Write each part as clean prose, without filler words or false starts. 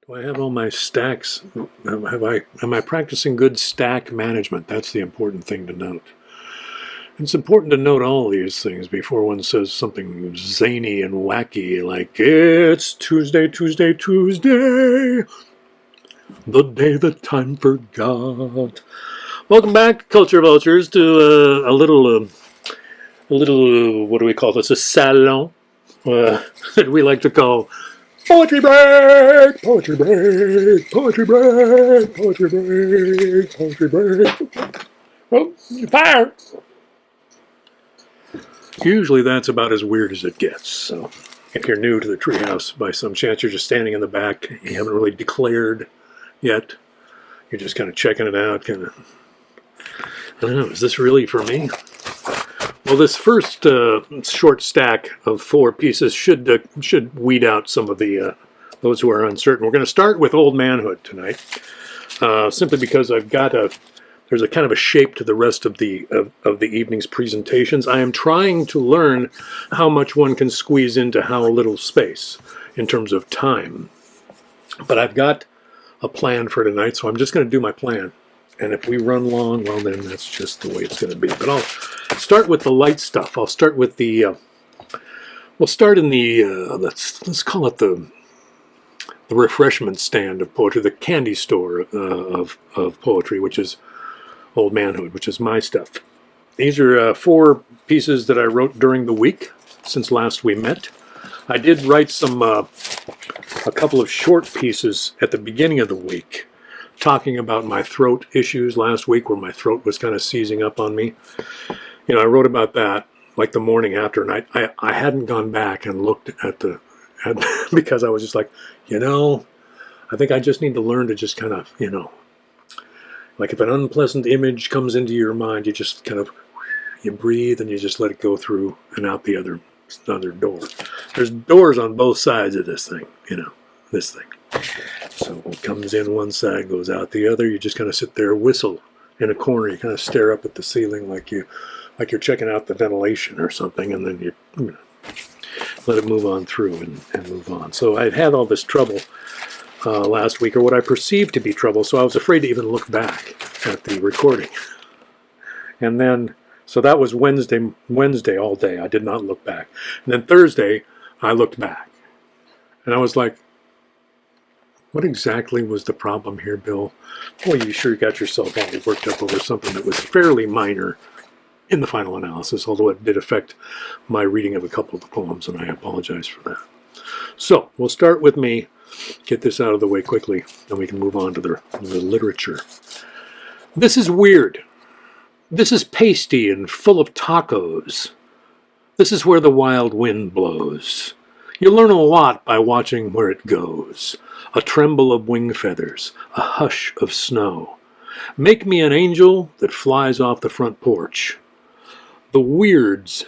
Do I have all my stacks? Am I practicing good stack management? That's the important thing to note. It's important to note all these things before one says something zany and wacky like, it's Tuesday, Tuesday, Tuesday, the day that time forgot. Welcome back, Culture Vultures, to a little, what do we call this? A salon that we like to call Poetry Break, Poetry Break, Poetry Break, Poetry Break, Poetry Break. Oh, fire! Usually that's about as weird as it gets. So if you're new to the treehouse, by some chance you're just standing in the back, you haven't really declared yet. You're just kind of checking it out, I don't know, is this really for me? Well, this first short stack of 4 pieces should weed out some of the those who are uncertain. We're going to start with Oldmanhood tonight, simply because there's a kind of a shape to the rest of the evening's presentations. I am trying to learn how much one can squeeze into how little space in terms of time. But I've got a plan for tonight, so I'm just going to do my plan. And if we run long, well, then that's just the way it's going to be. But I'll start with the light stuff. I'll start with we'll start in the, let's call it the refreshment stand of poetry, the candy store of poetry, which is Oldmanhood, which is my stuff. These are 4 pieces that I wrote during the week since last we met. I did write a couple of short pieces at the beginning of the week, talking about my throat issues last week, where my throat was kind of seizing up on me. I wrote about that like the morning after, and I hadn't gone back and looked at because I was just like, I think I just need to learn to just kind of, like if an unpleasant image comes into your mind, you just kind of, you breathe and you just let it go through and out the other door. There's doors on both sides of this thing, this thing. So it comes in one side, goes out the other. You just kind of sit there, whistle in a corner. You kind of stare up at the ceiling like you're checking out the ventilation or something, and then you let it move on through and move on. So I'd had all this trouble last week, or what I perceived to be trouble, so I was afraid to even look back at the recording. And then, so that was Wednesday all day. I did not look back. And then Thursday, I looked back. And I was like, what exactly was the problem here, Bill? Boy, you sure got yourself all worked up over something that was fairly minor in the final analysis, although it did affect my reading of a couple of the poems, and I apologize for that. So, we'll start with me, get this out of the way quickly, and we can move on to the literature. This is weird. This is pasty and full of tacos. This is where the wild wind blows. You learn a lot by watching where it goes. A tremble of wing feathers, a hush of snow. Make me an angel that flies off the front porch. The Weirds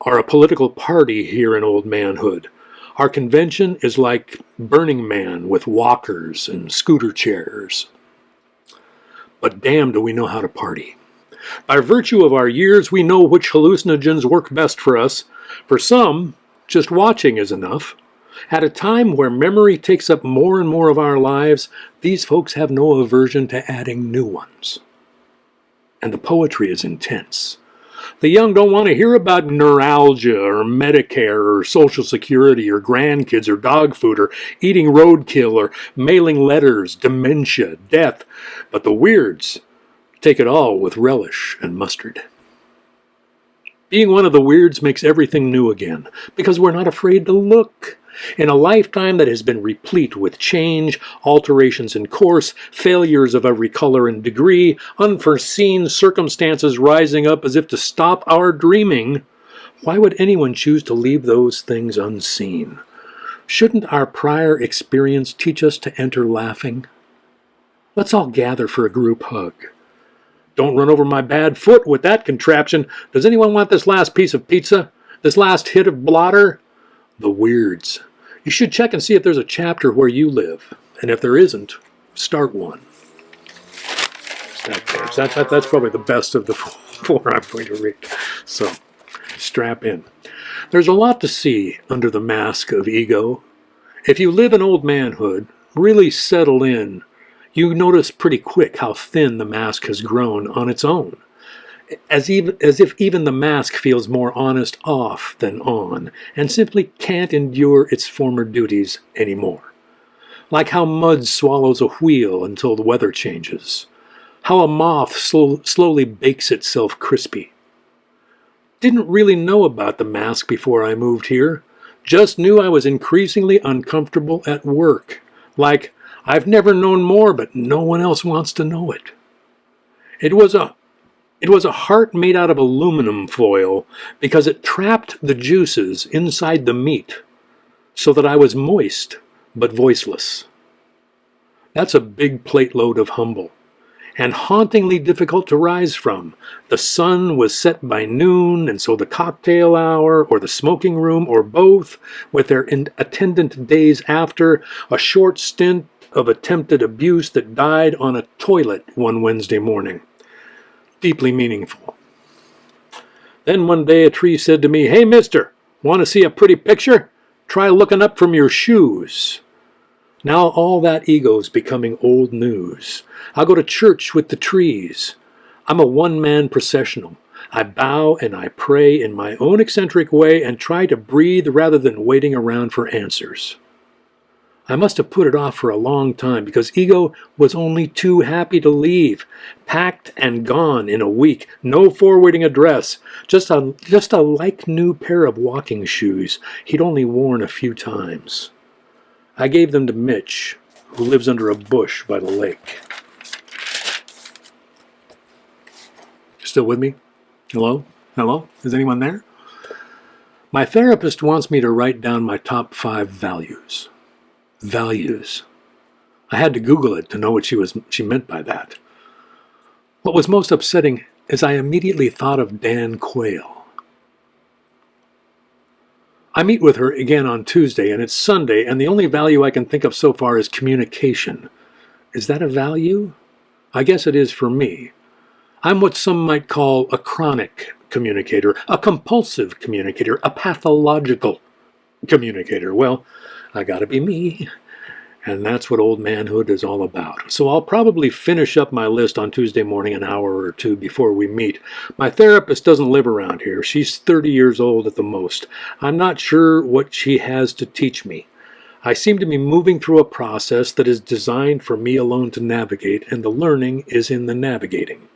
are a political party here in Oldmanhood. Our convention is like Burning Man with walkers and scooter chairs. But damn, do we know how to party. By virtue of our years, we know which hallucinogens work best for us. For some, just watching is enough. At a time where memory takes up more and more of our lives, these folks have no aversion to adding new ones. And the poetry is intense. The young don't want to hear about neuralgia or Medicare or Social Security or grandkids or dog food or eating roadkill or mailing letters, dementia, death. But the Weirds take it all with relish and mustard. Being one of the Weirds makes everything new again, because we're not afraid to look. In a lifetime that has been replete with change, alterations in course, failures of every color and degree, unforeseen circumstances rising up as if to stop our dreaming, why would anyone choose to leave those things unseen? Shouldn't our prior experience teach us to enter laughing? Let's all gather for a group hug. Don't run over my bad foot with that contraption. Does anyone want this last piece of pizza? This last hit of blotter? The Weirds. You should check and see if there's a chapter where you live. And if there isn't, start one. That's probably the best of the 4 I'm going to read. So, strap in. There's a lot to see under the mask of ego. If you live in Oldmanhood, really settle in, you notice pretty quick how thin the mask has grown on its own. As if even the mask feels more honest off than on, and simply can't endure its former duties anymore. Like how mud swallows a wheel until the weather changes. How a moth slowly bakes itself crispy. Didn't really know about the mask before I moved here. Just knew I was increasingly uncomfortable at work. Like, I've never known more, but no one else wants to know it. It was a heart made out of aluminum foil because it trapped the juices inside the meat so that I was moist but voiceless. That's a big plate load of humble and hauntingly difficult to rise from. The sun was set by noon, and so the cocktail hour or the smoking room or both, with their attendant days after, a short stint of attempted abuse that died on a toilet one Wednesday morning. Deeply meaningful. Then one day a tree said to me, "Hey, mister, want to see a pretty picture? Try looking up from your shoes." Now all that ego's becoming old news. I'll go to church with the trees. I'm a one-man processional. I bow and I pray in my own eccentric way and try to breathe rather than waiting around for answers. I must have put it off for a long time because ego was only too happy to leave, packed and gone in a week, no forwarding address, just a like new pair of walking shoes he'd only worn a few times. I gave them to Mitch, who lives under a bush by the lake. Still with me? Hello? Hello? Is anyone there? My therapist wants me to write down my top 5 values. Values. I had to Google it to know what she meant by that. What was most upsetting is I immediately thought of Dan Quayle. I meet with her again on Tuesday, and it's Sunday, and the only value I can think of so far is communication. Is that a value? I guess it is for me. I'm what some might call a chronic communicator, a compulsive communicator, a pathological communicator. Well, I gotta be me. And that's what Oldmanhood is all about. So I'll probably finish up my list on Tuesday morning an hour or two before we meet. My therapist doesn't live around here. She's 30 years old at the most. I'm not sure what she has to teach me. I seem to be moving through a process that is designed for me alone to navigate, and the learning is in the navigating.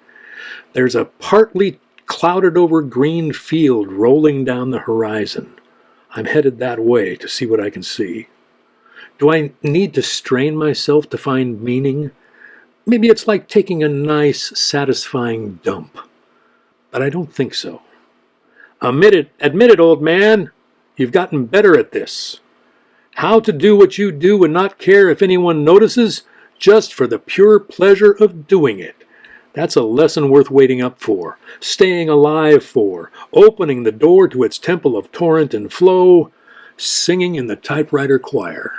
There's a partly clouded over green field rolling down the horizon. I'm headed that way to see what I can see. Do I need to strain myself to find meaning? Maybe it's like taking a nice, satisfying dump. But I don't think so. Admit it, old man. You've gotten better at this. How to do what you do and not care if anyone notices, just for the pure pleasure of doing it. That's a lesson worth waiting up for, staying alive for, opening the door to its temple of torrent and flow, singing in the typewriter choir.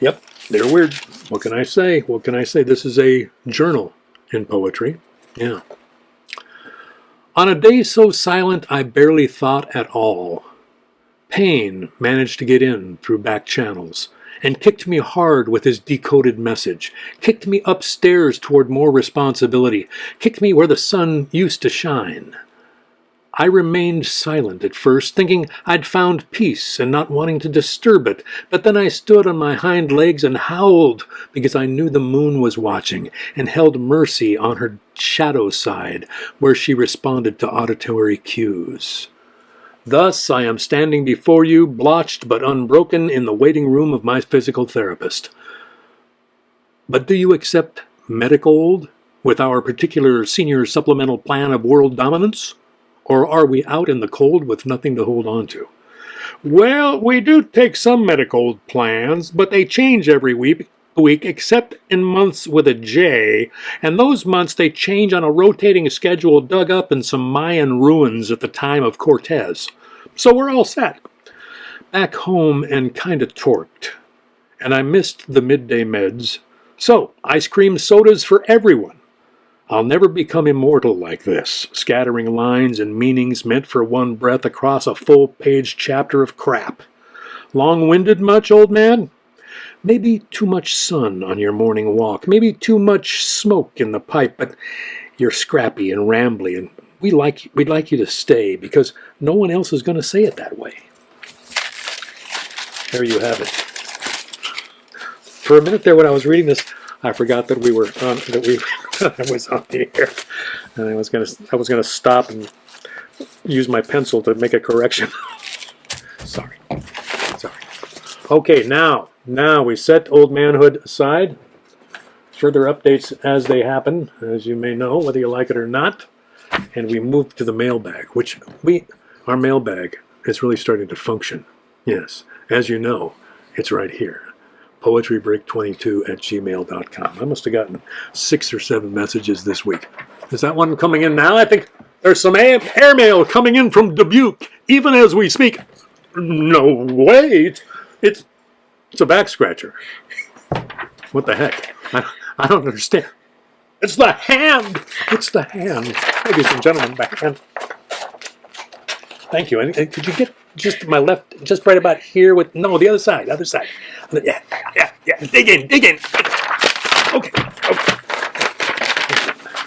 Yep, they're weird. What can I say? What can I say? This is a journal in poetry. Yeah. On a day so silent I barely thought at all, Pain managed to get in through back channels and kicked me hard with his decoded message, kicked me upstairs toward more responsibility, kicked me where the sun used to shine. I remained silent at first, thinking I'd found peace and not wanting to disturb it, but then I stood on my hind legs and howled because I knew the moon was watching and held mercy on her shadow side where she responded to auditory cues. Thus I am standing before you, blotched but unbroken, in the waiting room of my physical therapist. But do you accept Medicold with our particular senior supplemental plan of world dominance? Or are we out in the cold with nothing to hold on to? Well, we do take some Medicold plans, but they change every week except in months with a J, and those months they change on a rotating schedule dug up in some Mayan ruins at the time of Cortez. So we're all set. Back home and kinda torqued, and I missed the midday meds. So, ice cream sodas for everyone. I'll never become immortal like this, scattering lines and meanings meant for one breath across a full-page chapter of crap. Long-winded much, old man? Maybe too much sun on your morning walk. Maybe too much smoke in the pipe, but you're scrappy and rambly, and we'd like you to stay because no one else is going to say it that way. There you have it. For a minute there, when I was reading this, I forgot that I was on the air, and I was gonna stop and use my pencil to make a correction. Sorry. Okay, now we set Oldmanhood aside. Further updates as they happen, as you may know, whether you like it or not. And we move to the mailbag, our mailbag is really starting to function. Yes, as you know, it's right here. poetrybreak22@gmail.com. I must have gotten 6 or 7 messages this week. Is that one coming in now? I think there's some airmail coming in from Dubuque, even as we speak. No, wait. It's a back scratcher. What the heck? I don't understand. It's the hand. It's the hand. Ladies and gentlemen, back hand. Thank you. And could you get just my left, just right about here with, no, the other side. Yeah. Dig in. Okay.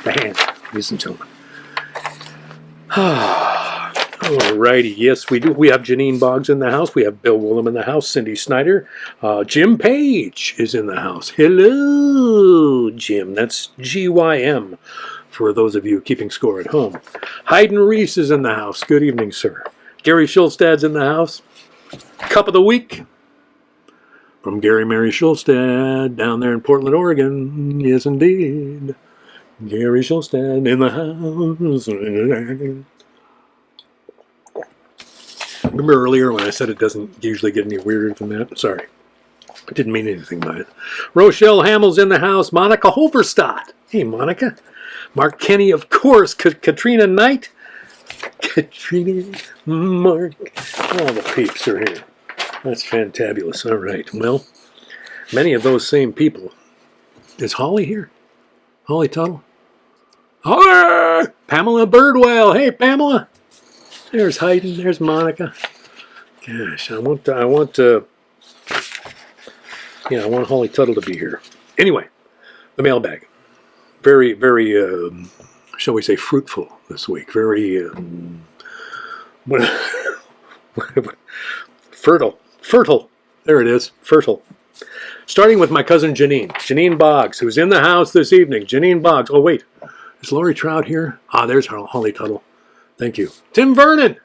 The hand, ladies and gentlemen. Alrighty, yes, we do. We have Janine Boggs in the house. We have Bill Woolham in the house. Cindy Snyder. Jim Page is in the house. Hello, Jim. That's GYM for those of you keeping score at home. Hayden Reese is in the house. Good evening, sir. Gary Schulstad's in the house. Cup of the week from Gary Mary Schulstad down there in Portland, Oregon. Yes, indeed. Gary Schulstad in the house. Remember earlier when I said it doesn't usually get any weirder than that? Sorry. I didn't mean anything by it. Rochelle Hamill's in the house. Monica Hoverstadt. Hey, Monica. Mark Kenny, of course. Katrina Knight. Mark. All the peeps are here. That's fantabulous. All right. Well, many of those same people. Is Holly here? Holly Tuttle? Holler! Pamela Birdwell. Hey, Pamela. There's Hayden. There's Monica. Gosh, I want Holly Tuttle to be here. Anyway, the mailbag. Very, very, shall we say, fruitful this week. Very, fertile. There it is. Fertile. Starting with my cousin Janine Boggs, who's in the house this evening. Janine Boggs. Oh, wait. Is Lori Trout here? There's Holly Tuttle. Thank you. Tim Vernon.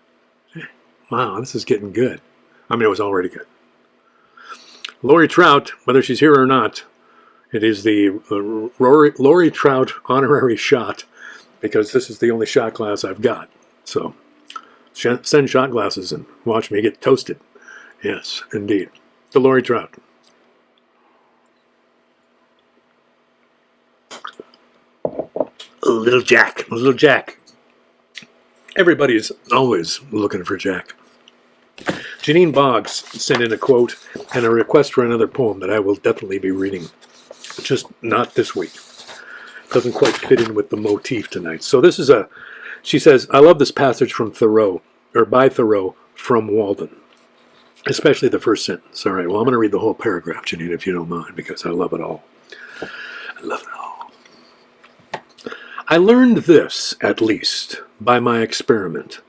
Wow, this is getting good. I mean, it was already good. Lori Trout, whether she's here or not, it is the Lori Trout honorary shot, because this is the only shot glass I've got. So send shot glasses and watch me get toasted. Yes, indeed. The Lori Trout. Little Jack. Everybody's always looking for Jack. Janine Boggs sent in a quote and a request for another poem that I will definitely be reading. Just not this week. Doesn't quite fit in with the motif tonight. So this is she says, I love this passage from Thoreau, or by Thoreau, from Walden. Especially the first sentence. All right, well, I'm going to read the whole paragraph, Janine, if you don't mind, because I love it all. I learned this, at least, by my experiment,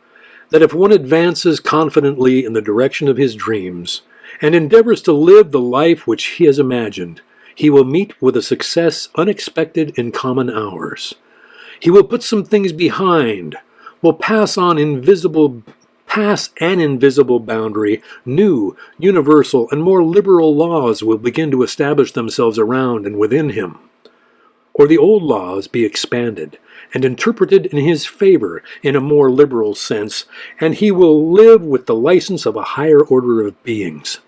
that if one advances confidently in the direction of his dreams and endeavors to live the life which he has imagined, he will meet with a success unexpected in common hours. He will put some things behind, will pass an invisible boundary, new, universal, and more liberal laws will begin to establish themselves around and within him. Or the old laws be expanded and interpreted in his favor in a more liberal sense, and he will live with the license of a higher order of beings.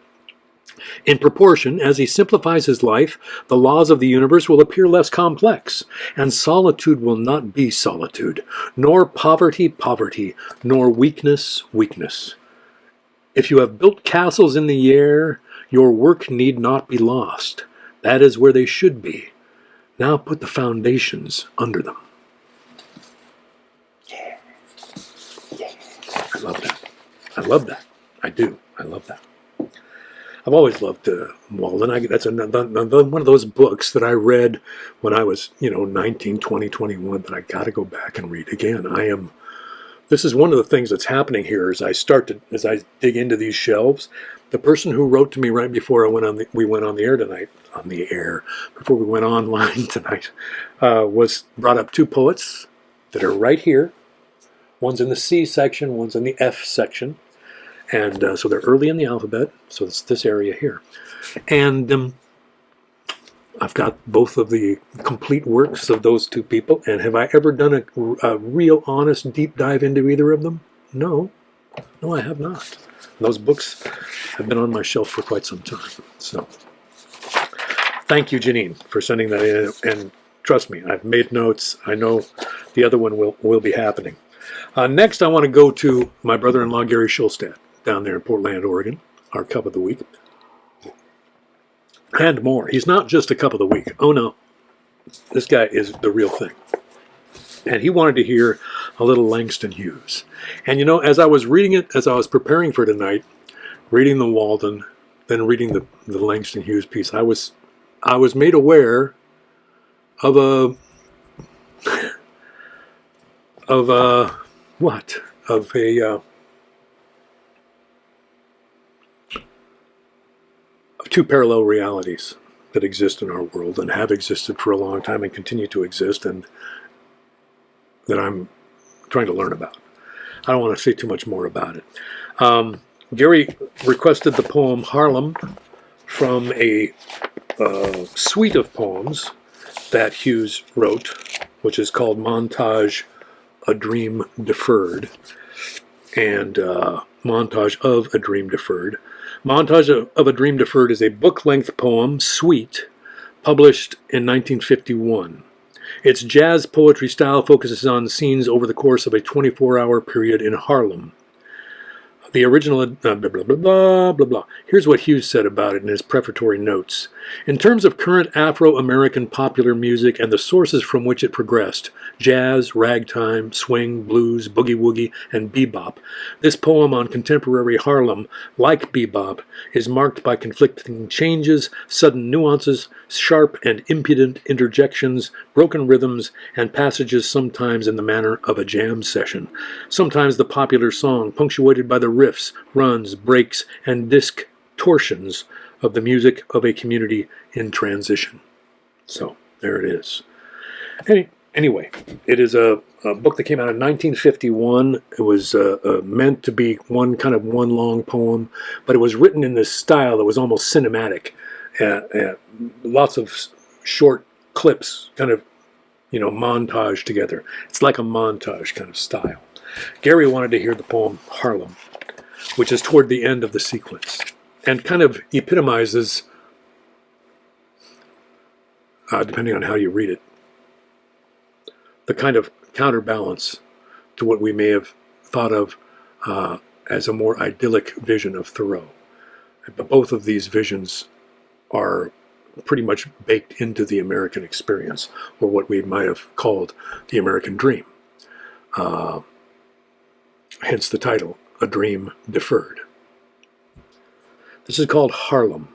In proportion as he simplifies his life, the laws of the universe will appear less complex, and solitude will not be solitude, nor poverty poverty, nor weakness weakness. If you have built castles in the air, your work need not be lost. That is where they should be. Now put the foundations under them. Yeah. I love that. I do. I love that. I've always loved Walden. That's another one of those books that I read when I was, 19, 20, 21 that I got to go back and read again. This is one of the things that's happening here as I dig into these shelves. The person who wrote to me right before we went on the air tonight, before we went online tonight, brought up two poets that are right here. One's in the C section, one's in the F section. And so they're early in the alphabet, so it's this area here. And I've got both of the complete works of those two people. And have I ever done a real honest deep dive into either of them? No, I have not. Those books have been on my shelf for quite some time. So thank you, Janine, for sending that in. And trust me, I've made notes. I know the other one will be happening. Next, I want to go to my brother-in-law, Gary Schulstad, down there in Portland, Oregon, our cup of the week. And more. He's not just a cup of the week. Oh, no. This guy is the real thing. And he wanted to hear a little Langston Hughes. And, as I was reading it, as I was preparing for tonight, reading the Walden, then reading the Langston Hughes piece, I was made aware of a two parallel realities that exist in our world and have existed for a long time and continue to exist, and that I'm trying to learn about. I don't want to say too much more about it. Gary requested the poem Harlem from a suite of poems that Hughes wrote, which is called Montage, A Dream Deferred, and Montage of a Dream Deferred. Montage of a Dream Deferred is a book-length poem suite published in 1951. Its jazz poetry style focuses on scenes over the course of a 24-hour period in Harlem. The original, blah, blah, blah, blah, blah, blah. Here's what Hughes said about it in his prefatory notes. In terms of current Afro-American popular music and the sources from which it progressed, jazz, ragtime, swing, blues, boogie-woogie, and bebop, this poem on contemporary Harlem, like bebop, is marked by conflicting changes, sudden nuances, sharp and impudent interjections, broken rhythms, and passages sometimes in the manner of a jam session. Sometimes the popular song, punctuated by the riffs, runs, breaks, and distortions of the music of a community in transition. So, there it is. Anyway, it is a book that came out in 1951. It was meant to be one long poem, but it was written in this style that was almost cinematic. Lots of short clips, montage together. It's like a montage kind of style. Gary wanted to hear the poem Harlem, which is toward the end of the sequence, and kind of epitomizes, depending on how you read it, the kind of counterbalance to what we may have thought of as a more idyllic vision of Thoreau. But both of these visions are pretty much baked into the American experience, or what we might have called the American dream. Hence the title, A Dream Deferred. This is called Harlem.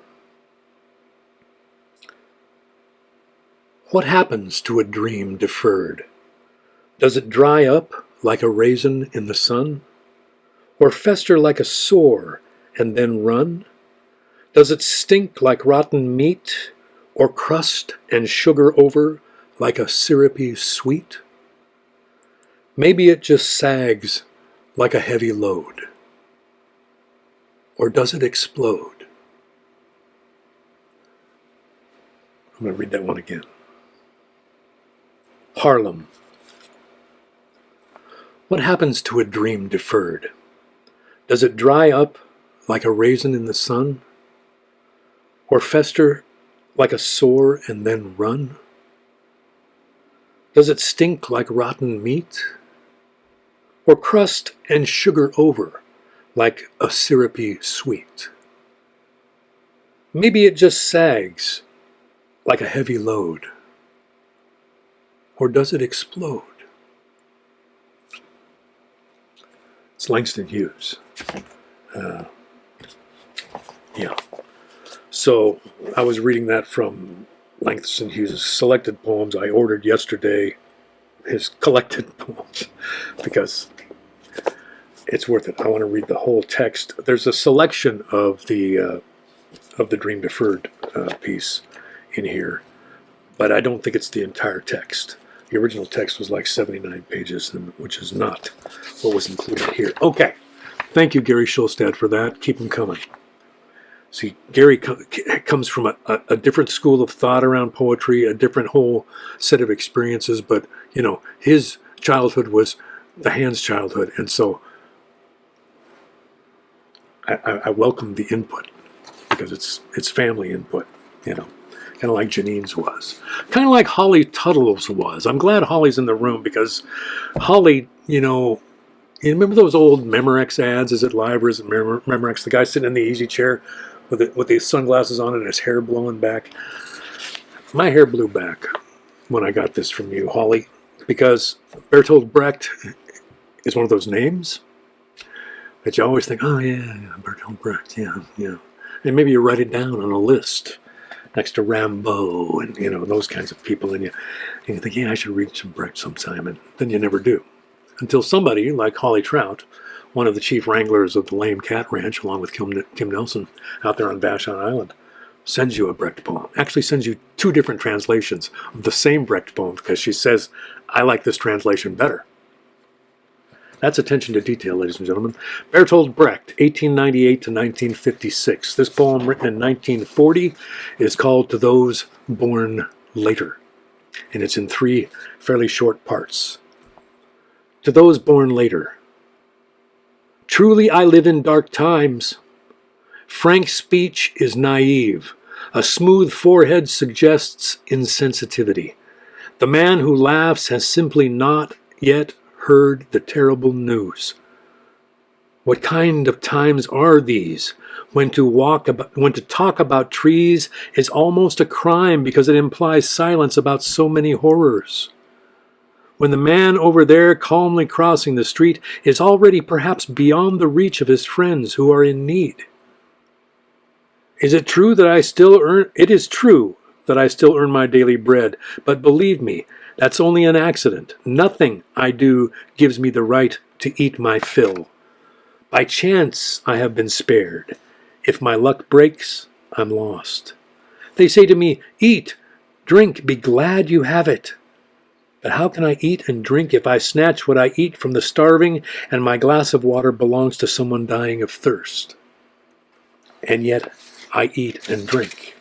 What happens to a dream deferred? Does it dry up like a raisin in the sun? Or fester like a sore and then run? Does it stink like rotten meat? Or crust and sugar over like a syrupy sweet? Maybe it just sags like a heavy load. Or does it explode? I'm going to read that one again. Harlem. What happens to a dream deferred? Does it dry up like a raisin in the sun? Or fester like a sore and then run? Does it stink like rotten meat? Or crust and sugar over like a syrupy sweet? Maybe it just sags like a heavy load. Or does it explode? It's Langston Hughes. Yeah. So I was reading that from Langston Hughes' selected poems. I ordered yesterday his collected poems because it's worth it. I want to read the whole text. There's a selection of the Dream Deferred piece in here, but I don't think it's the entire text. The original text was like 79 pages, which is not what was included here. Okay. Thank you, Gary Schulstad, for that. Keep them coming. See, Gary comes from a different school of thought around poetry, a different whole set of experiences, but, you know, his childhood was the Hand's childhood, and so I welcome the input because it's family input, you know, kind of like Janine's was, kind of like Holly Tuttle's was. I'm glad Holly's in the room because Holly, you know, you remember those old Memorex ads? Is it live or is it Memorex? The guy sitting in the easy chair with the sunglasses on and his hair blowing back. My hair blew back when I got this from you, Holly, because Berthold Brecht is one of those names that you always think, oh yeah, Berthold Brecht, yeah. And maybe you write it down on a list next to Rimbaud and, you know, those kinds of people, and you think, yeah, I should read some Brecht sometime, and then you never do. Until somebody like Holly Trout, one of the chief wranglers of the Lame Cat Ranch, along with Kim Nelson out there on Vashon Island, sends you a Brecht poem. Actually sends you two different translations of the same Brecht poem because she says, I like this translation better. That's attention to detail, ladies and gentlemen. Bertolt Brecht, 1898 to 1956. This poem, written in 1940, is called To Those Born Later, and it's in three fairly short parts. To those born later. Truly I live in dark times. Frank speech is naive. A smooth forehead suggests insensitivity. The man who laughs has simply not yet heard the terrible news. What kind of times are these? When to talk about trees is almost a crime because it implies silence about so many horrors. When the man over there calmly crossing the street is already perhaps beyond the reach of his friends who are in need. Is it true that I still earn? It is true that I still earn my daily bread, but believe me, that's only an accident. Nothing I do gives me the right to eat my fill. By chance I have been spared. If my luck breaks, I'm lost. They say to me, eat, drink, be glad you have it. But how can I eat and drink if I snatch what I eat from the starving and my glass of water belongs to someone dying of thirst? And yet I eat and drink.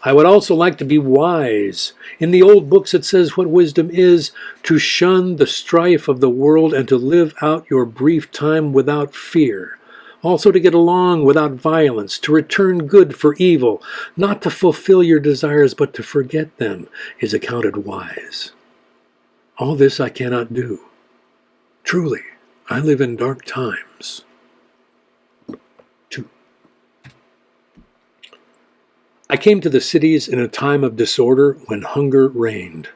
I would also like to be wise. In the old books it says what wisdom is, to shun the strife of the world and to live out your brief time without fear. Also to get along without violence, to return good for evil, not to fulfill your desires but to forget them is accounted wise. All this I cannot do. Truly, I live in dark times. 2. I came to the cities in a time of disorder when hunger reigned.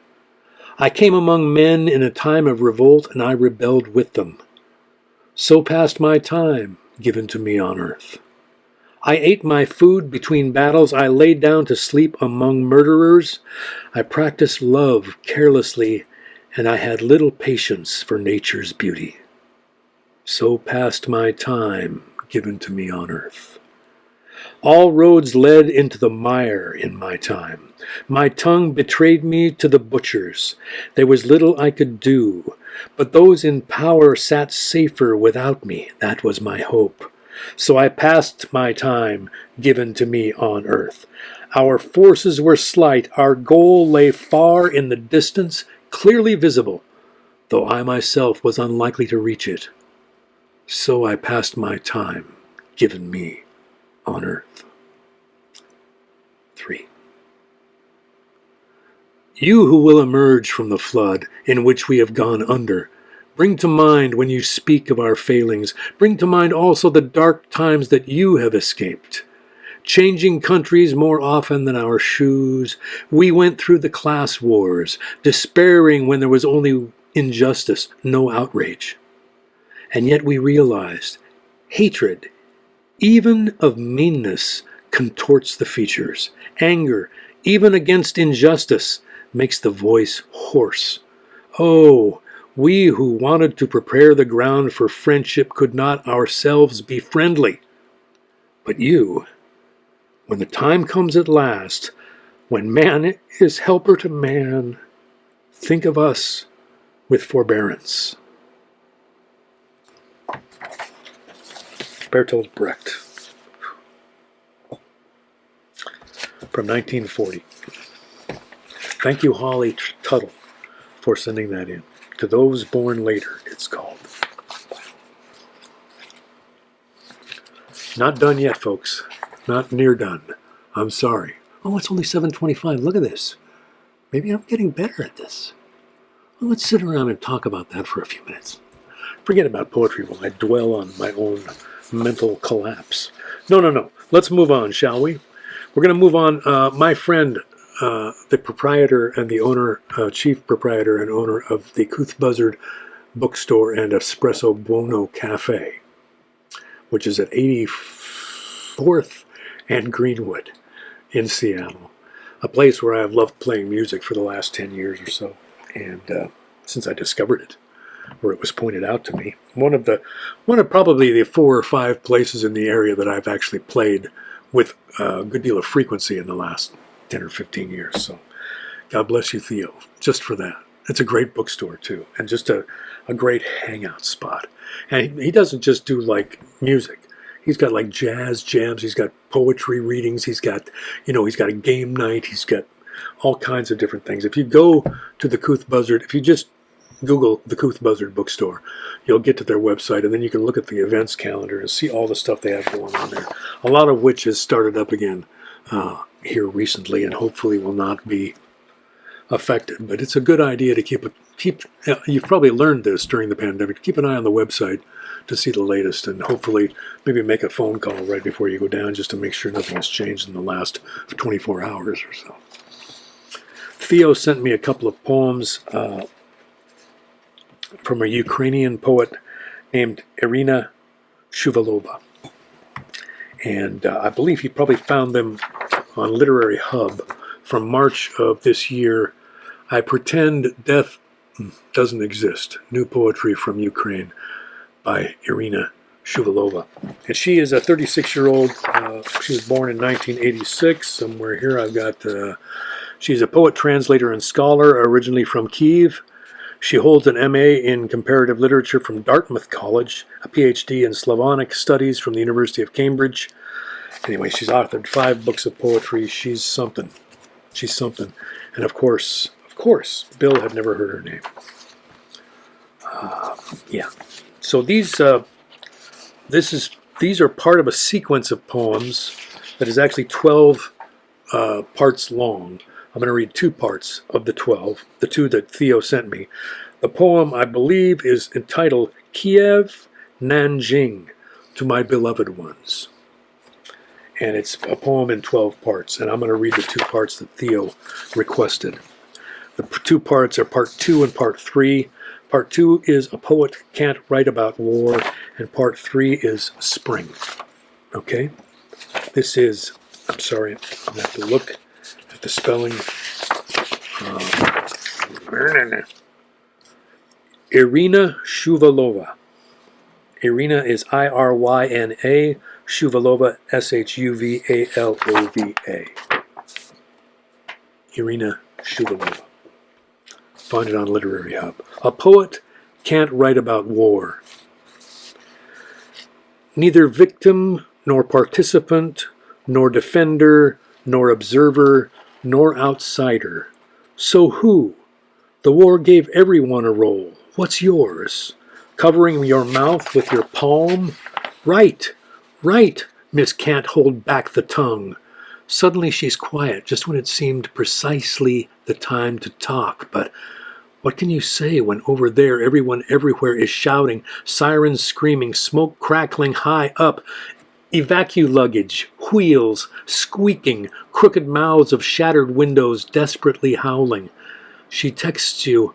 I came among men in a time of revolt and I rebelled with them. So passed my time given to me on earth. I ate my food between battles. I lay down to sleep among murderers. I practiced love carelessly, and I had little patience for nature's beauty. So passed my time given to me on earth. All roads led into the mire in my time. My tongue betrayed me to the butchers. There was little I could do, but those in power sat safer without me. That was my hope. So I passed my time given to me on earth. Our forces were slight. Our goal lay far in the distance, clearly visible, though I myself was unlikely to reach it. So I passed my time given me on earth. 3. You who will emerge from the flood in which we have gone under, bring to mind when you speak of our failings, bring to mind also the dark times that you have escaped. Changing countries more often than our shoes, we went through the class wars, despairing when there was only injustice, no outrage. And yet we realized hatred, even of meanness, contorts the features. Anger, even against injustice, makes the voice hoarse. Oh, we who wanted to prepare the ground for friendship could not ourselves be friendly. But you, when the time comes at last, when man is helper to man, think of us with forbearance. Berthold Brecht, from 1940. Thank you, Holly Tuttle, for sending that in. To Those Born Later, it's called. Not done yet, folks. Not near done. I'm sorry. Oh, it's only 7:25. Look at this. Maybe I'm getting better at this. Well, let's sit around and talk about that for a few minutes. Forget about poetry while I dwell on my own mental collapse. No. Let's move on, shall we? We're going to move on. My friend, the proprietor and the owner, chief proprietor and owner of the Buzzard Bookstore and Espresso Buono Cafe, which is at 84th and Greenwood in Seattle, a place where I've loved playing music for the last 10 years or so, and since I discovered it, or it was pointed out to me. One of probably the 4 or 5 places in the area that I've actually played with a good deal of frequency in the last 10 or 15 years. So God bless you, Theo, just for that. It's a great bookstore too, and just a great hangout spot. And he doesn't just do like music. He's got like jazz jams. He's got poetry readings. He's got a game night. He's got all kinds of different things. If you go to the Buzzard, if you just Google the Buzzard Bookstore, you'll get to their website, and then you can look at the events calendar and see all the stuff they have going on there. A lot of which has started up again here recently, and hopefully will not be affected. But it's a good idea to keep. You've probably learned this during the pandemic. Keep an eye on the website to see the latest, and hopefully maybe make a phone call right before you go down just to make sure nothing has changed in the last 24 hours or so. Theo sent me a couple of poems from a Ukrainian poet named Iryna Shuvalova. And I believe he probably found them on Literary Hub from March of this year. I Pretend Death Doesn't Exist, New Poetry from Ukraine by Iryna Shuvalova. And she is a 36-year-old. She was born in 1986. Somewhere here I've got, she's a poet, translator, and scholar, originally from Kyiv. She holds an MA in Comparative Literature from Dartmouth College, a PhD in Slavonic Studies from the University of Cambridge. Anyway, she's authored 5 books of poetry. She's something. She's something. And of course, Bill had never heard her name. Yeah. So these are part of a sequence of poems that is actually 12 parts long. I'm going to read 2 parts of the 12, the 2 that Theo sent me. The poem, I believe, is entitled Kiev, Nanjing, to My Beloved Ones. And it's a poem in 12 parts, and I'm going to read the 2 parts that Theo requested. The 2 parts are part 2 and part 3. Part 2 is A Poet Can't Write About War, and part 3 is Spring. Okay? This is, I'm sorry, I'm going to have to look at the spelling. Iryna Shuvalova. Iryna is Iryna, Shuvalova, Shuvalova. Iryna Shuvalova. Find it on Literary Hub. A poet can't write about war. Neither victim, nor participant, nor defender, nor observer, nor outsider. So who? The war gave everyone a role. What's yours? Covering your mouth with your palm? Right, Miss Can't Hold Back the Tongue. Suddenly she's quiet, just when it seemed precisely the time to talk. But what can you say when over there everyone everywhere is shouting, sirens screaming, smoke crackling high up, evacu luggage, wheels squeaking, crooked mouths of shattered windows desperately howling? She texts you,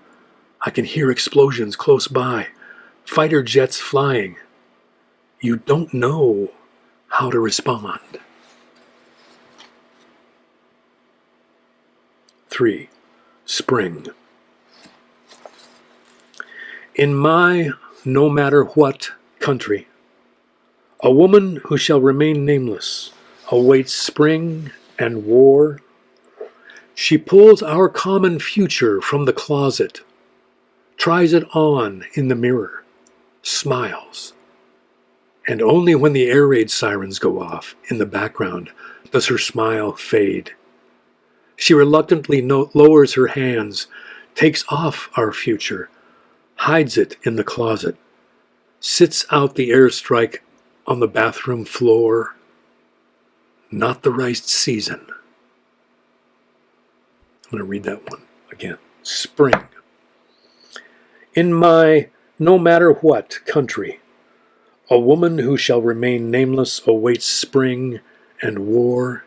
I can hear explosions close by, fighter jets flying. You don't know how to respond. 3. Spring. In my no matter what country, a woman who shall remain nameless awaits spring and war. She pulls our common future from the closet, tries it on in the mirror, smiles. And only when the air raid sirens go off in the background does her smile fade. She reluctantly lowers her hands, takes off our future, hides it in the closet, sits out the airstrike on the bathroom floor. Not the right season. I'm going to read that one again. Spring. In my no matter what country, a woman who shall remain nameless awaits spring and war.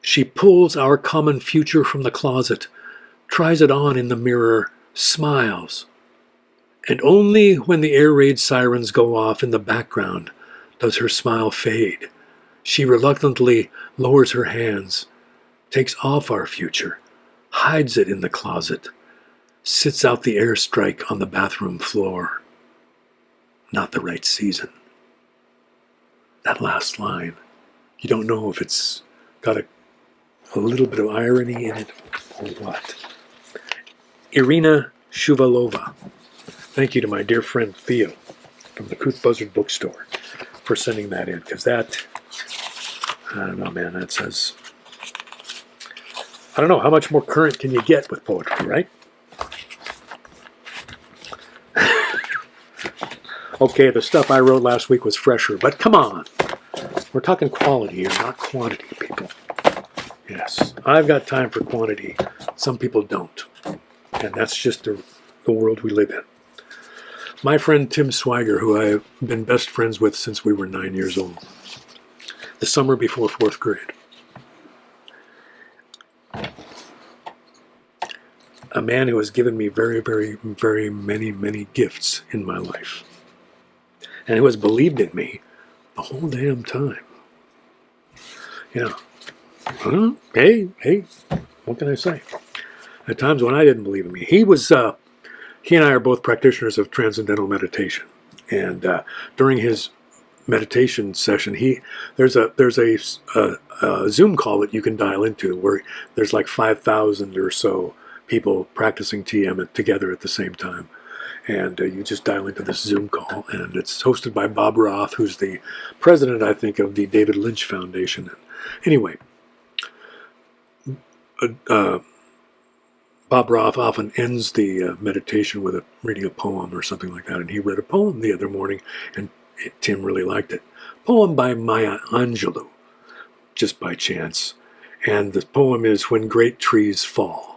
She pulls our common future from the closet, tries it on in the mirror, smiles. And only when the air raid sirens go off in the background does her smile fade. She reluctantly lowers her hands, takes off our future, hides it in the closet, sits out the airstrike on the bathroom floor. Not the right season. That last line, you don't know if it's got a little bit of irony in it or what. Iryna Shuvalova. Thank you to my dear friend Theo from the Couth Buzzard bookstore for sending that in, because that, I don't know, man, that says, I don't know, how much more current can you get with poetry, right? Okay, the stuff I wrote last week was fresher, but come on. We're talking quality here, not quantity, people. Yes, I've got time for quantity. Some people don't. And that's just the world we live in. My friend Tim Swiger, who I've been best friends with since we were 9 years old, the summer before 4th grade. A man who has given me very, very, very many gifts in my life. And who has believed in me the whole damn time. You know, hey, what can I say? At times when I didn't believe in me. He and I are both practitioners of transcendental meditation. And during his meditation session, there's a Zoom call that you can dial into where there's like 5,000 or so people practicing TM together at the same time. And you just dial into this Zoom call, and it's hosted by Bob Roth, who's the president, I think, of the David Lynch Foundation. Anyway, Bob Roth often ends the meditation with reading a poem or something like that, and he read a poem the other morning, and Tim really liked it. Poem by Maya Angelou, just by chance, and the poem is "When Great Trees Fall."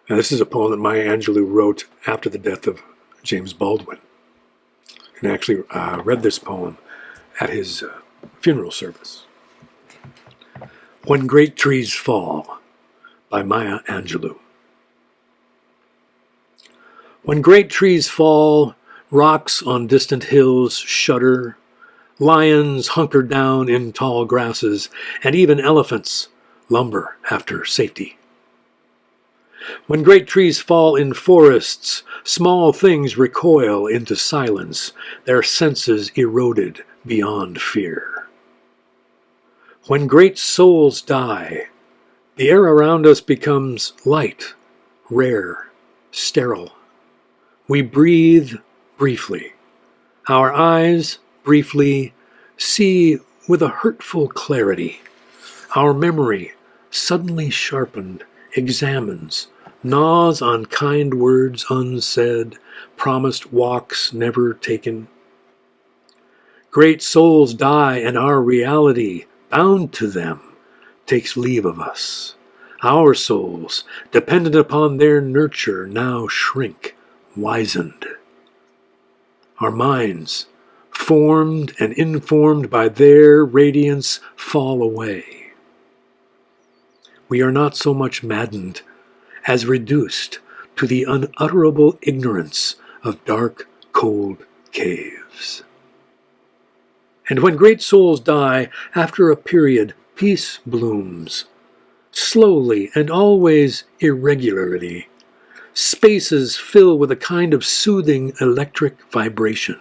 Now, this is a poem that Maya Angelou wrote after the death of James Baldwin, and actually read this poem at his funeral service. When Great Trees Fall by Maya Angelou. When great trees fall, rocks on distant hills shudder, lions hunker down in tall grasses, and even elephants lumber after safety. When great trees fall in forests, small things recoil into silence, their senses eroded beyond fear. When great souls die, the air around us becomes light, rare, sterile. We breathe briefly. Our eyes briefly see with a hurtful clarity. Our memory, suddenly sharpened, examines, gnaws on kind words unsaid, promised walks never taken. Great souls die, and our reality, bound to them, takes leave of us. Our souls, dependent upon their nurture, now shrink, wizened. Our minds, formed and informed by their radiance, fall away. We are not so much maddened as reduced to the unutterable ignorance of dark, cold caves. And when great souls die, after a period, peace blooms. slowly and always irregularly. Spaces fill with a kind of soothing electric vibration.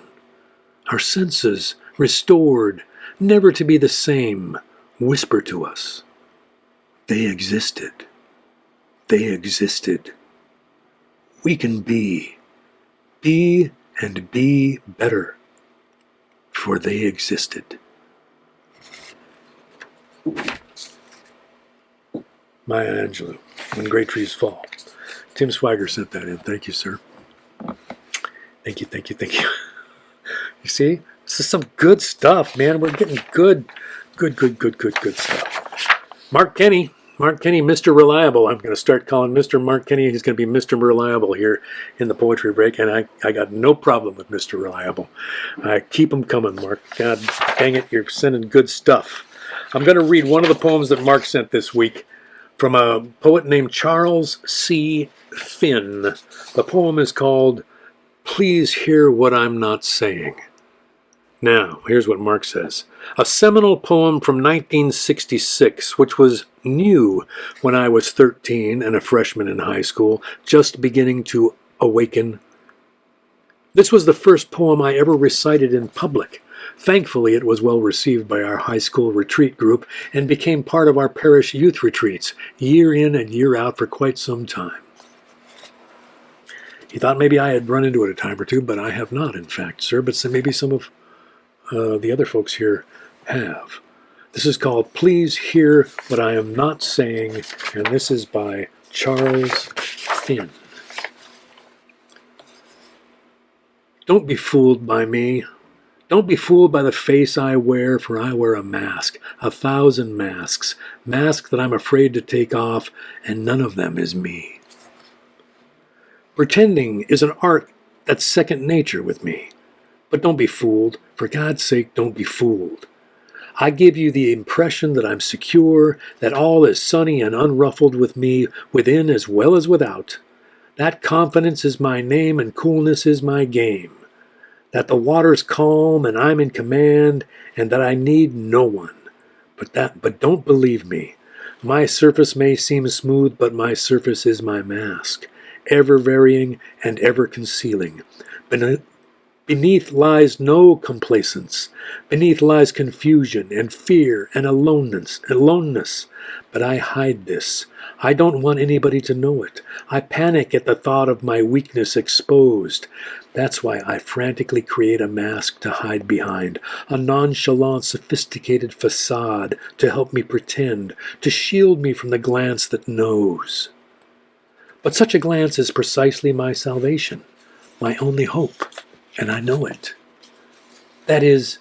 Our senses, restored, never to be the same, whisper to us. They existed. They existed. We can be and be better, for they existed. Maya Angelou, When Great Trees Fall. Tim Swagger sent that in. Thank you, sir. Thank you, thank you, thank you. You see? This is some good stuff, man. We're getting good stuff. Mark Kenny, Mr. Reliable. I'm going to start calling Mr. Mark Kenny. He's going to be Mr. Reliable here in the poetry break, and I got no problem with Mr. Reliable. Keep them coming, Mark. God dang it, you're sending good stuff. I'm going to read one of the poems that Mark sent this week from a poet named Charles C. Finn. The poem is called Please Hear What I'm Not Saying. Now, here's what Mark says. A seminal poem from 1966, which was new when I was 13 and a freshman in high school, just beginning to awaken. This was the first poem I ever recited in public. Thankfully, it was well received by our high school retreat group and became part of our parish youth retreats, year in and year out for quite some time. He thought maybe I had run into it a time or two, but I have not, in fact, sir, but maybe some of the other folks here have. This is called Please Hear What I Am Not Saying, and this is by Charles Finn. Don't be fooled by me. Don't be fooled by the face I wear, for I wear a mask, 1,000 masks, masks that I'm afraid to take off, and none of them is me. Pretending is an art that's second nature with me. But don't be fooled. For God's sake, don't be fooled. I give you the impression that I'm secure, that all is sunny and unruffled with me, within as well as without. That confidence is my name and coolness is my game. That the water's calm and I'm in command, and that I need no one. But don't believe me. My surface may seem smooth, but my surface is my mask, ever varying and ever concealing. Beneath lies no complacence. Beneath lies confusion and fear and aloneness. But I hide this. I don't want anybody to know it. I panic at the thought of my weakness exposed. That's why I frantically create a mask to hide behind, a nonchalant, sophisticated facade to help me pretend, to shield me from the glance that knows. But such a glance is precisely my salvation, my only hope, and I know it. That is,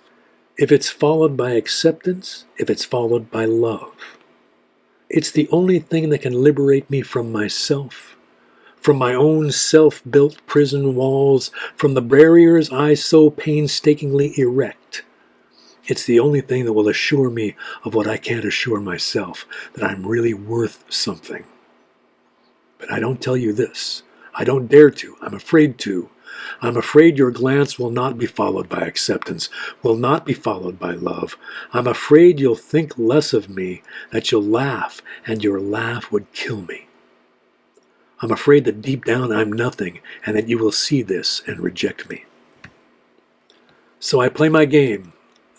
if it's followed by acceptance, if it's followed by love. It's the only thing that can liberate me from myself, from my own self-built prison walls, from the barriers I so painstakingly erect. It's the only thing that will assure me of what I can't assure myself, that I'm really worth something. But I don't tell you this. I don't dare to. I'm afraid to. I'm afraid your glance will not be followed by acceptance, will not be followed by love. I'm afraid you'll think less of me, that you'll laugh, and your laugh would kill me. I'm afraid that deep down I'm nothing, and that you will see this and reject me. So I play my game,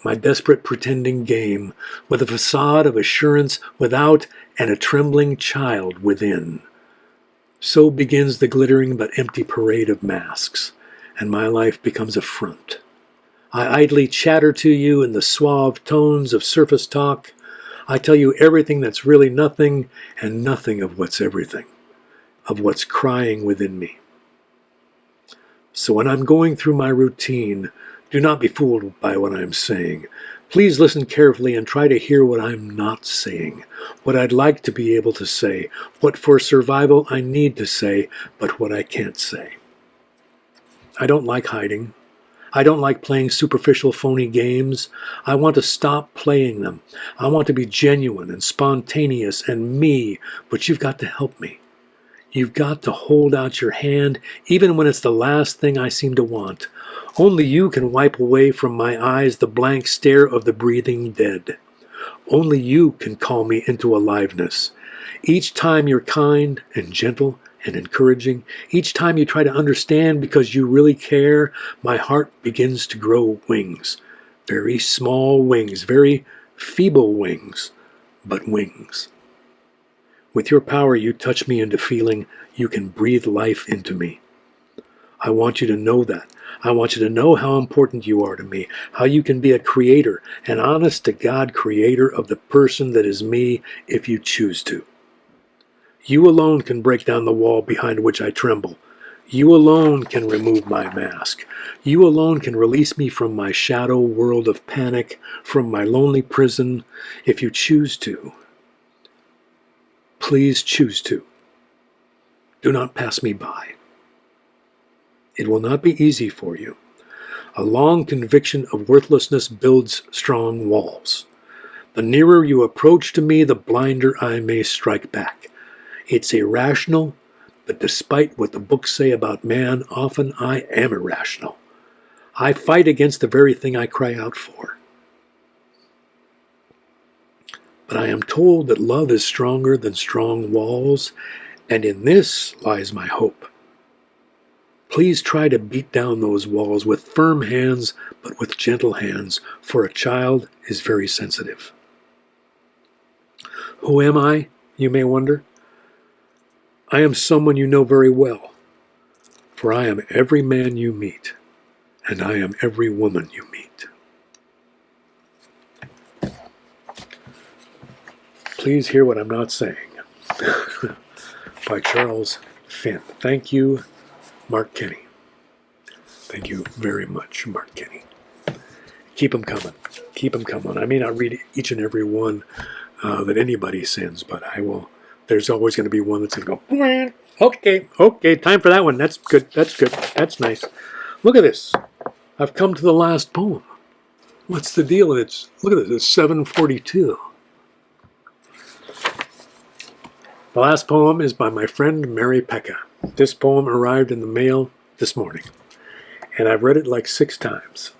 my desperate pretending game, with a facade of assurance without and a trembling child within. So begins the glittering but empty parade of masks, and my life becomes a front. I idly chatter to you in the suave tones of surface talk. I tell you everything that's really nothing, and nothing of what's everything, of what's crying within me. So when I'm going through my routine, do not be fooled by what I'm saying. Please listen carefully and try to hear what I'm not saying, what I'd like to be able to say, what for survival I need to say, but what I can't say. I don't like hiding. I don't like playing superficial, phony games. I want to stop playing them. I want to be genuine and spontaneous and me, but you've got to help me. You've got to hold out your hand, even when it's the last thing I seem to want. Only you can wipe away from my eyes the blank stare of the breathing dead. Only you can call me into aliveness. Each time you're kind and gentle and encouraging, each time you try to understand because you really care, my heart begins to grow wings. Very small wings, very feeble wings, but wings. With your power, you touch me into feeling you can breathe life into me. I want you to know that. I want you to know how important you are to me, how you can be a creator, an honest-to-God creator of the person that is me if you choose to. You alone can break down the wall behind which I tremble. You alone can remove my mask. You alone can release me from my shadow world of panic, from my lonely prison, if you choose to. Please choose to. Do not pass me by. It will not be easy for you. A long conviction of worthlessness builds strong walls. The nearer you approach to me, the blinder I may strike back. It's irrational, but despite what the books say about man, often I am irrational. I fight against the very thing I cry out for. But I am told that love is stronger than strong walls, and in this lies my hope. Please try to beat down those walls with firm hands, but with gentle hands, for a child is very sensitive. Who am I, you may wonder? I am someone you know very well, for I am every man you meet, and I am every woman you meet. Please hear what I'm not saying. By Charles Finn. Thank you, Mark Kenny. Thank you very much, Mark Kenny. Keep them coming. Keep them coming. I may not read each and every one that anybody sends, but I will. There's always going to be one that's going to go, okay, time for that one. That's good, that's nice. Look at this. I've come to the last poem. What's the deal? Look at this, it's 7:42. The last poem is by my friend Mary Pecka. This poem arrived in the mail this morning, and I've read it like 6 times.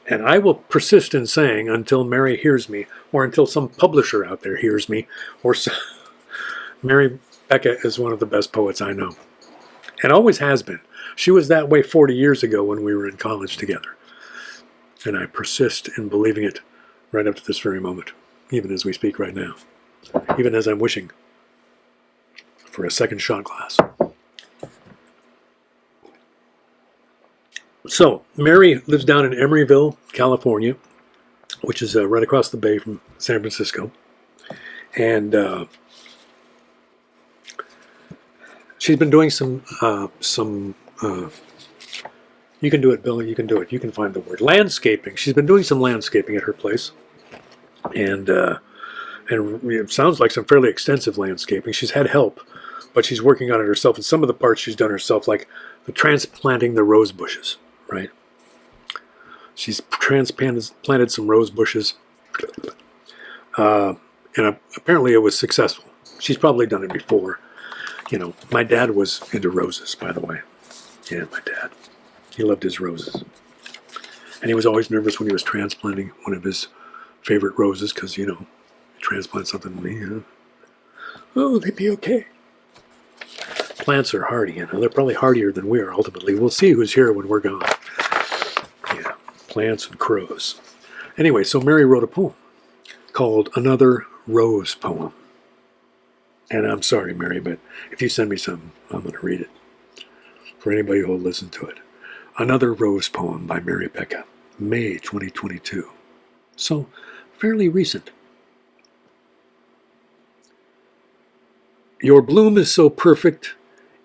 And I will persist in saying until Mary hears me, or until some publisher out there hears me, or Mary Pecka is one of the best poets I know, and always has been. She was that way 40 years ago when we were in college together. And I persist in believing it right up to this very moment, even as we speak right now, even as I'm wishing for a second shot glass. So, Mary lives down in Emeryville, California, which is right across the bay from San Francisco. And she's been doing some you can do it, Bill, you can do it. You can find the word. Landscaping. She's been doing some landscaping at her place. And it sounds like some fairly extensive landscaping. She's had help, but she's working on it herself. And some of the parts she's done herself, like the transplanting the rose bushes, right? She's planted some rose bushes. And apparently it was successful. She's probably done it before. You know, my dad was into roses, by the way. Yeah, my dad. He loved his roses. And he was always nervous when he was transplanting one of his favorite roses because, you know, transplant something to me, you know. Oh, they'd be okay. Plants are hardy, you know. They're probably hardier than we are ultimately. We'll see who's here when we're gone. Yeah, plants and crows. Anyway, so Mary wrote a poem called Another Rose Poem. And I'm sorry, Mary, but if you send me something, I'm going to read it for anybody who will listen to it. Another Rose Poem by Mary Pecka, May 2022. So, fairly recent. Your bloom is so perfect,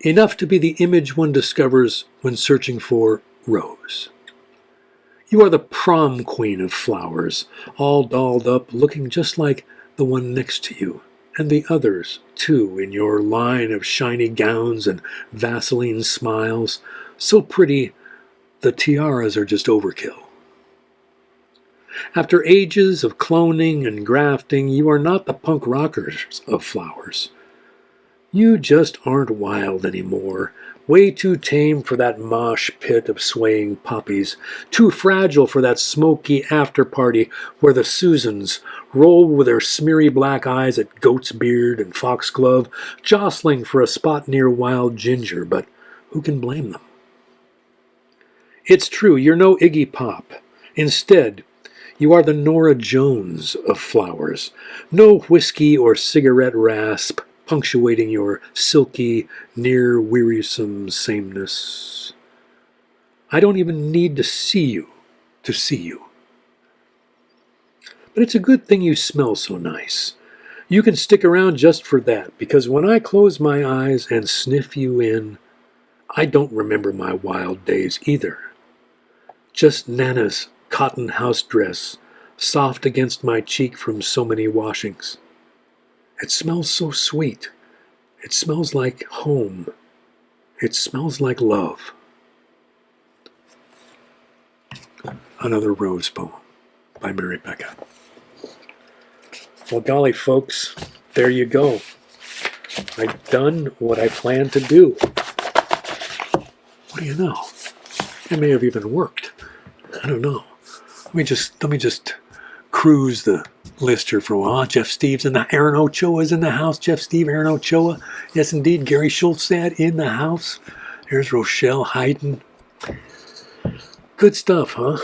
enough to be the image one discovers when searching for rose. You are the prom queen of flowers, all dolled up, looking just like the one next to you, and the others, too, in your line of shiny gowns and Vaseline smiles, so pretty the tiaras are just overkill. After ages of cloning and grafting, you are not the punk rockers of flowers. You just aren't wild anymore. Way too tame for that mosh pit of swaying poppies. Too fragile for that smoky after-party where the Susans roll with their smeary black eyes at goat's beard and foxglove, jostling for a spot near wild ginger, but who can blame them? It's true, you're no Iggy Pop. Instead, you are the Norah Jones of flowers. No whiskey or cigarette rasp punctuating your silky, near-wearisome sameness. I don't even need to see you to see you. But it's a good thing you smell so nice. You can stick around just for that, because when I close my eyes and sniff you in, I don't remember my wild days either. Just Nana's cotton house dress, soft against my cheek from so many washings. It smells so sweet. It smells like home. It smells like love. Another Rose poem by Mary Pecka. Well, golly, folks, there you go. I've done what I planned to do. What do you know? It may have even worked. I don't know. Let me just cruise the list here for a while. Jeff Steve's in the Aaron Ochoa's in the house. Jeff Steve, Aaron Ochoa. Yes, indeed. Gary Schultzad in the house. Here's Rochelle Hayden. Good stuff, huh?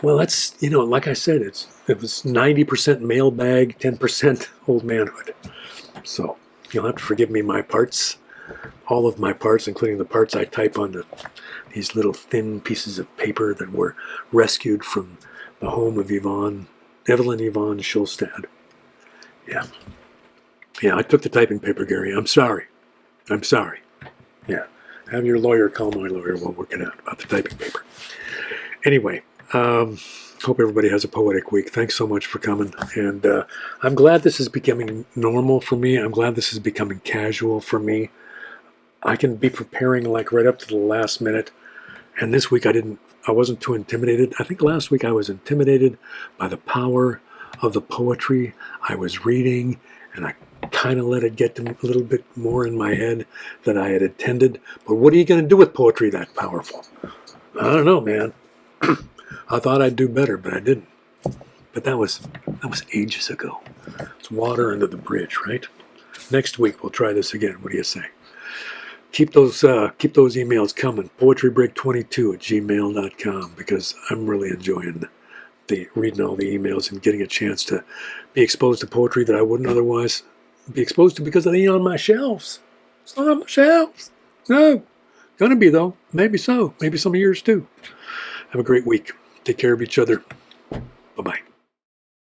Well, that's, like I said, it was 90% mailbag, 10% old manhood. So you'll have to forgive me my parts. All of my parts, including the parts I type onto these little thin pieces of paper that were rescued from the home of Evelyn Yvonne Schulstad. Yeah, I took the typing paper, Gary. I'm sorry. Yeah, have your lawyer call my lawyer. We'll work it out about the typing paper. Anyway, hope everybody has a poetic week. Thanks so much for coming. And I'm glad this is becoming normal for me. I'm glad this is becoming casual for me. I can be preparing like right up to the last minute. And this week I wasn't too intimidated. I think last week I was intimidated by the power of the poetry I was reading, and I kind of let it get a little bit more in my head than I had intended. But what are you going to do with poetry that powerful? I don't know, man. I thought I'd do better, but I didn't. But that was ages ago. It's water under the bridge, right? Next week we'll try this again. What do you say? Keep those emails coming. poetrybreak22@gmail.com, because I'm really enjoying reading all the emails and getting a chance to be exposed to poetry that I wouldn't otherwise be exposed to because it ain't on my shelves. It's not on my shelves. No. Gonna be, though. Maybe so. Maybe some of yours too. Have a great week. Take care of each other. Bye-bye.